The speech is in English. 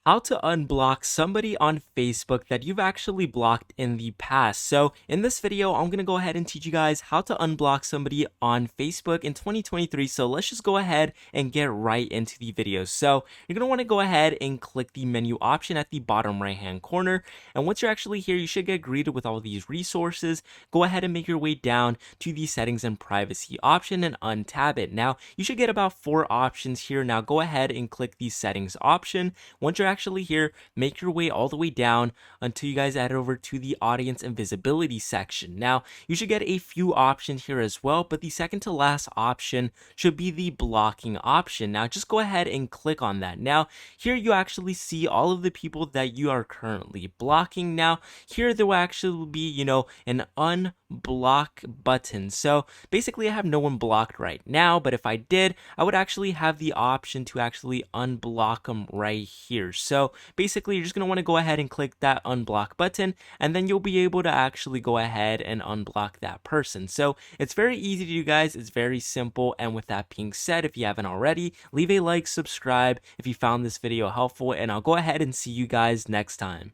How to unblock somebody on Facebook that you've actually blocked in the past. So in this video, I'm going to go ahead and teach you guys how to unblock somebody on Facebook in 2023. So let's just go ahead and get right into the video. So you're going to want to go ahead and click the menu option at the bottom right hand corner. And once you're actually here, you should get greeted with all these resources. Go ahead and make your way down to the settings and privacy option and untab it. Now you should get about 4 options here. Now go ahead and click the settings option. Once you're actually here, make your way all the way down until you guys head over to the audience and visibility section. Now, you should get a few options here as well, but the second to last option should be the blocking option. Now, just go ahead and click on that. Now, here you actually see all of the people that you are currently blocking. Now, here there will actually be, an unblock button. So basically, I have no one blocked right now, but if I did, I would actually have the option to actually unblock them right here. So basically, you're just going to want to go ahead and click that unblock button, and then you'll be able to actually go ahead and unblock that person. So it's very easy to do, guys. It's very simple. And with that being said, if you haven't already, leave a like, subscribe if you found this video helpful, and I'll go ahead and see you guys next time.